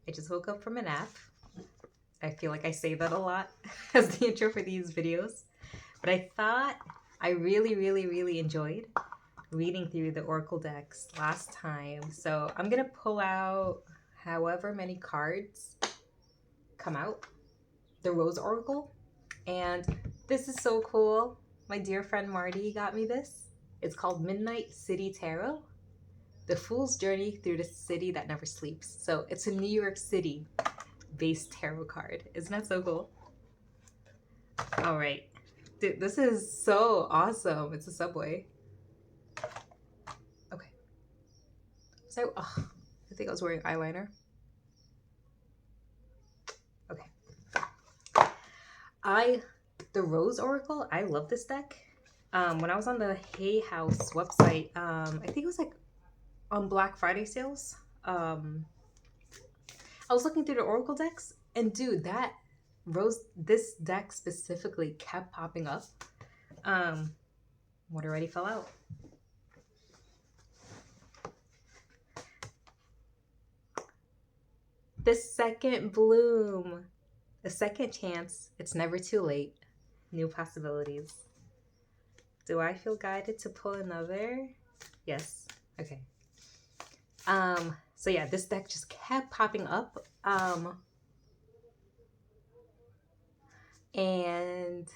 I just woke up from a nap. I feel like I say that a lot as the intro for these videos. But I thought I really enjoyed reading through the Oracle decks last time. So I'm going to pull out however many cards come out. The Rose Oracle. And this is so cool. My dear friend Marty got me this. It's called Midnight City Tarot. The Fool's Journey Through the City That Never Sleeps. So it's a New York City based tarot card. Isn't that so cool? All right. Dude, this is so awesome. It's a subway. Okay. So, I think I was wearing eyeliner. Okay. The Rose Oracle, I love this deck. When I was on the Hay House website, I think it was like on Black Friday sales. I was looking through the Oracle decks, and dude, this deck specifically kept popping up. What already fell out? The Second Bloom. A second chance. It's never too late. New possibilities. Do I feel guided to pull another? Yes. Okay. So yeah, this deck just kept popping up. And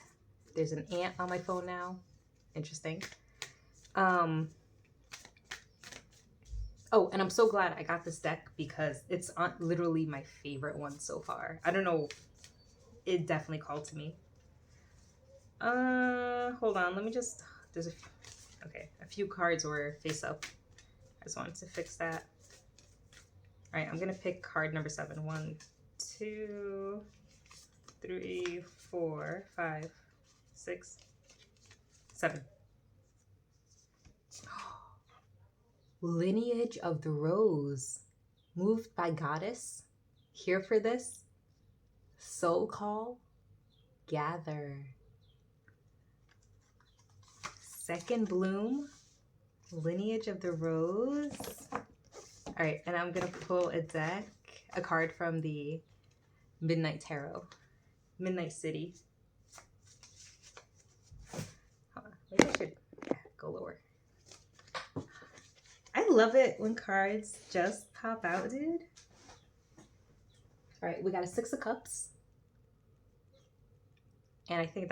there's an ant on my phone now. Interesting. Oh, and I'm so glad I got this deck because it's literally my favorite one so far. I don't know. It definitely called to me. Hold on. Let me just. There's a few cards were face up. I just wanted to fix that. All right, I'm gonna pick card number 7. 1, 2, 3, 4, 5, 6, 7. Lineage of the Rose. Moved by Goddess. Here for this. Soul Call. Gather. Second Bloom. Lineage of the Rose. All right, and I'm going to pull a card from the Midnight Tarot. Midnight City. Hold on, maybe I should go lower. I love it when cards just pop out, dude. All right, we got a 6 of Cups. And I think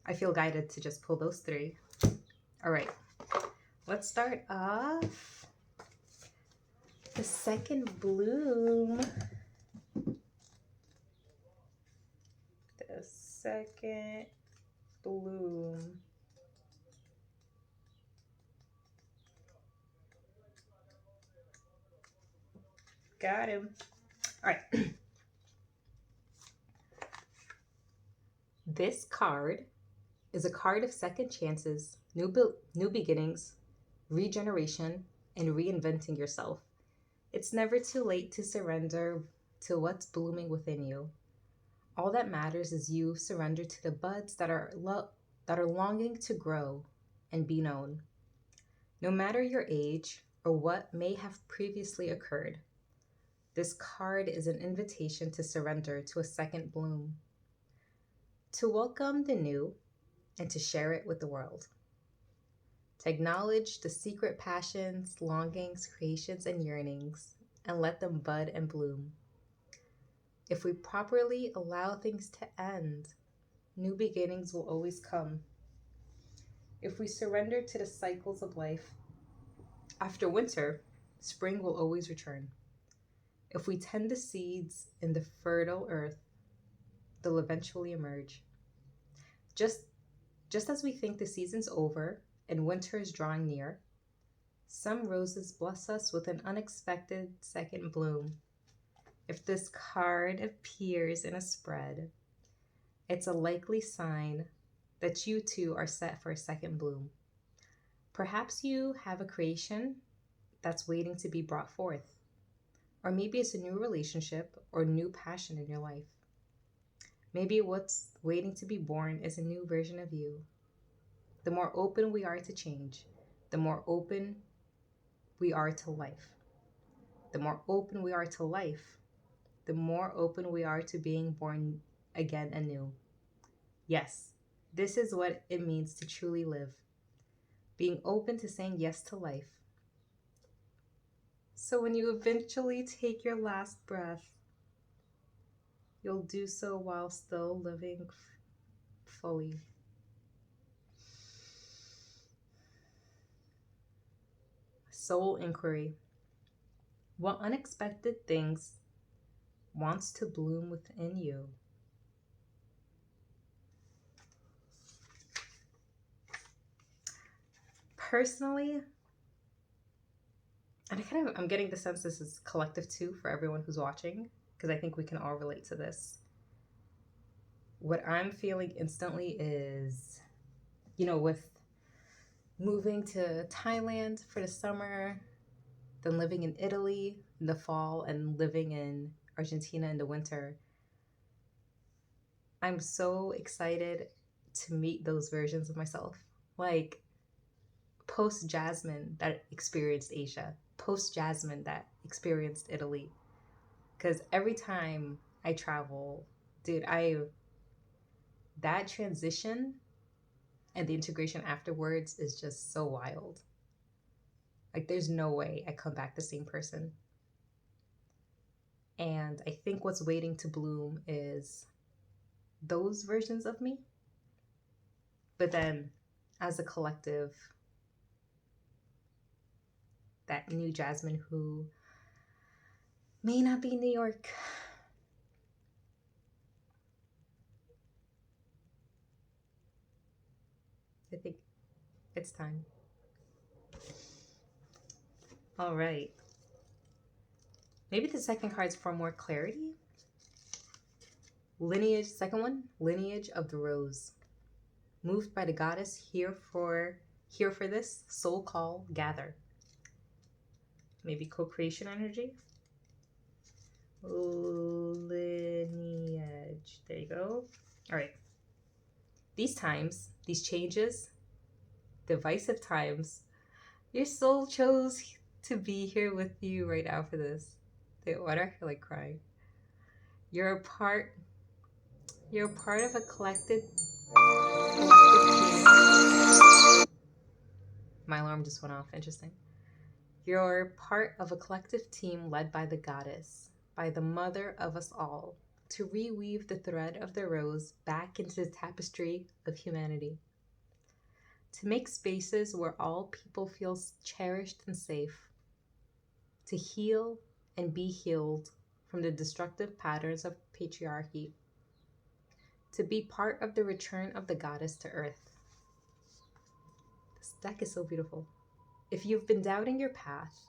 I feel guided to just pull those 3. All right, let's start off the Second Bloom. The Second Bloom. Got him. All right. This card is a card of second chances, new beginnings, regeneration, and reinventing yourself. It's never too late to surrender to what's blooming within you. All that matters is you surrender to the buds that are longing to grow and be known. No matter your age or what may have previously occurred, this card is an invitation to surrender to a second bloom, to welcome the new and to share it with the world, to acknowledge the secret passions, longings, creations, and yearnings, and let them bud and bloom. If we properly allow things to end, new beginnings will always come. If we surrender to the cycles of life, after winter, spring will always return. If we tend the seeds in the fertile earth, they'll eventually emerge. Just as we think the season's over and winter is drawing near, some roses bless us with an unexpected second bloom. If this card appears in a spread, it's a likely sign that you too are set for a second bloom. Perhaps you have a creation that's waiting to be brought forth, or maybe it's a new relationship or new passion in your life. Maybe what's waiting to be born is a new version of you. The more open we are to change, the more open we are to life. the more open we are to life, the more open we are to being born again anew. Yes, this is what it means to truly live, being open to saying yes to life. So when you eventually take your last breath, you'll do so while still living fully. Soul inquiry. What unexpected things wants to bloom within you? Personally, and I'm getting the sense this is collective too for everyone who's watching, because I think we can all relate to this. What I'm feeling instantly is, with moving to Thailand for the summer, then living in Italy in the fall, and living in Argentina in the winter. I'm so excited to meet those versions of myself. Like post Jasmine that experienced Asia, post Jasmine that experienced Italy. Because every time I travel, dude, that transition and the integration afterwards is just so wild. Like there's no way I come back the same person. And I think what's waiting to bloom is those versions of me. But then as a collective, that new Jasmine who may not be in New York. I think it's time. All right. Maybe the second card's for more clarity. Lineage, second one, lineage of the rose. Moved by the goddess, here for this, soul call, gather. Maybe co-creation energy. Lineage. There you go. All right. These times, these changes, divisive times, your soul chose to be here with you right now for this. Wait, what? I feel like crying. You're a part of a collective team. My alarm just went off. Interesting. You're part of a collective team led by the goddess, by the mother of us all, to reweave the thread of the rose back into the tapestry of humanity. To make spaces where all people feel cherished and safe. To heal and be healed from the destructive patterns of patriarchy. To be part of the return of the goddess to earth. This deck is so beautiful. If you've been doubting your path,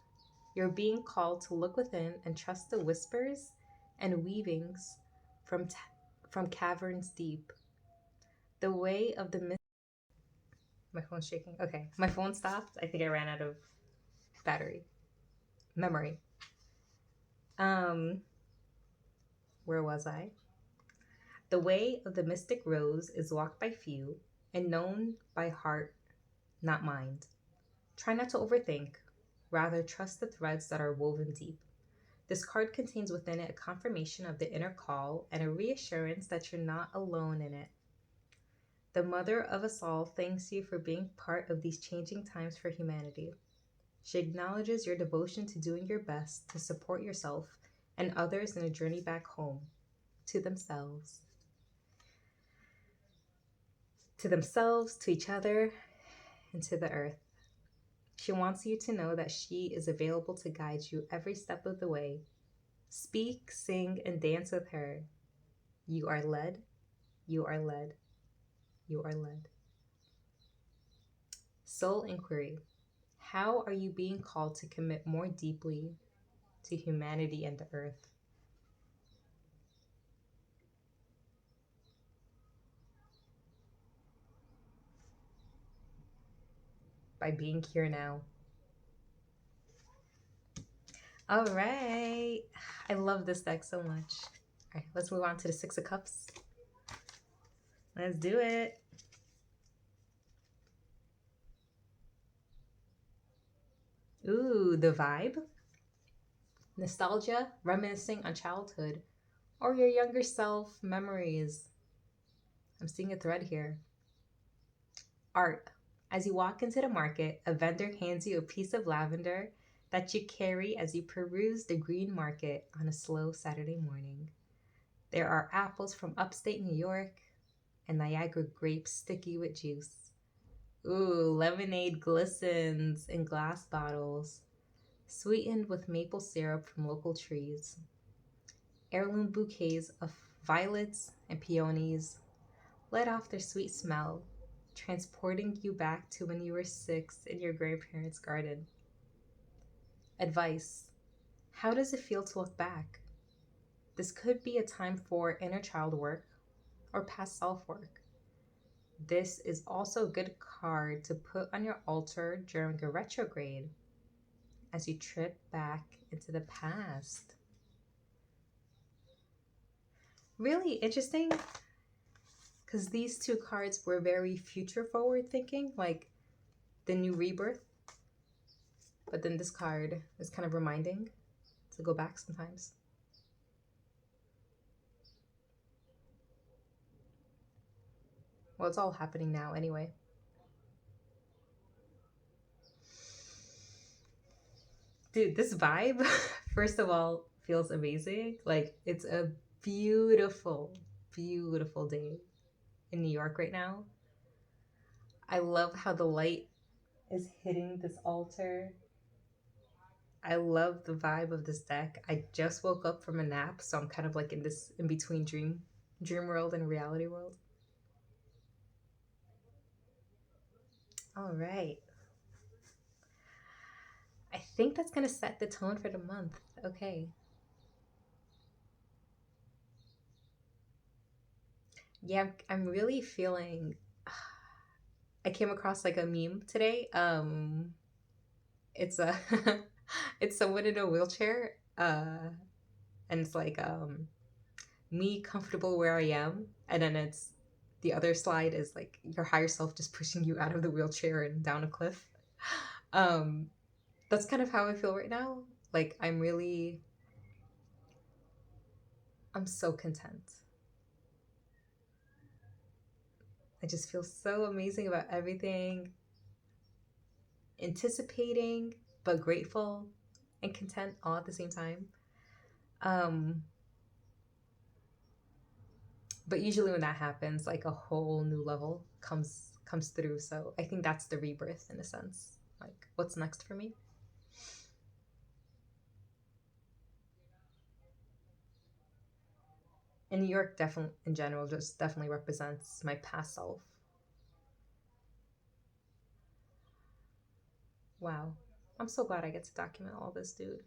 you're being called to look within and trust the whispers and weavings from caverns deep. The way of the mist. My phone's shaking. Okay, my phone stopped. I think I ran out of memory. Where was I? The way of the mystic rose is walked by few and known by heart, not mind. Try not to overthink. Rather, trust the threads that are woven deep. This card contains within it a confirmation of the inner call and a reassurance that you're not alone in it. The mother of us all thanks you for being part of these changing times for humanity. She acknowledges your devotion to doing your best to support yourself and others in a journey back home, to themselves, to each other, and to the earth. She wants you to know that she is available to guide you every step of the way. Speak, sing, and dance with her. You are led, you are led, you are led. Soul inquiry. How are you being called to commit more deeply to humanity and the earth? By being here now. All right. I love this deck so much. All right, let's move on to the Six of Cups. Let's do it. Ooh, the vibe. Nostalgia, reminiscing on childhood, or your younger self memories. I'm seeing a thread here. Art. As you walk into the market, a vendor hands you a piece of lavender that you carry as you peruse the green market on a slow Saturday morning. There are apples from upstate New York and Niagara grapes sticky with juice. Ooh, lemonade glistens in glass bottles, sweetened with maple syrup from local trees. Heirloom bouquets of violets and peonies let off their sweet smell, transporting you back to when you were 6 in your grandparents' garden. Advice. How does it feel to look back? This could be a time for inner child work or past self work. This is also a good card to put on your altar during a retrograde as you trip back into the past. Really interesting because these two cards were very future forward thinking, like the new rebirth. But then this card is kind of reminding to go back sometimes. Well, it's all happening now anyway. Dude, this vibe, first of all, feels amazing. Like, it's a beautiful, beautiful day in New York right now. I love how the light is hitting this altar. I love the vibe of this deck. I just woke up from a nap, so I'm kind of like in this in between dream world and reality world. All right. I think that's going to set the tone for the month. Okay. Yeah, I'm really feeling I came across like a meme today. It's a it's someone in a wheelchair and it's like me comfortable where I am, and then it's the other slide is like your higher self just pushing you out of the wheelchair and down a cliff. Um that's kind of how I feel right now. Like I'm so content. I just feel so amazing about everything, anticipating but grateful and content all at the same time. Um but usually when that happens, like a whole new level comes through. So I think that's the rebirth in a sense. Like what's next for me? And New York definitely in general just definitely represents my past self. Wow. I'm so glad I get to document all this, dude.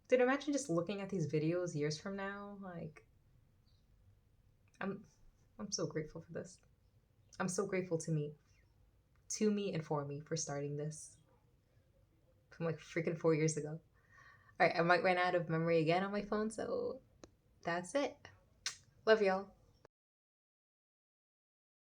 Dude, imagine just looking at these videos years from now. Like I'm I'm so grateful for this. I'm so grateful to me and for me for starting this from like freaking 4 years ago. All right, I might run out of memory again on my phone, so that's it. Love y'all.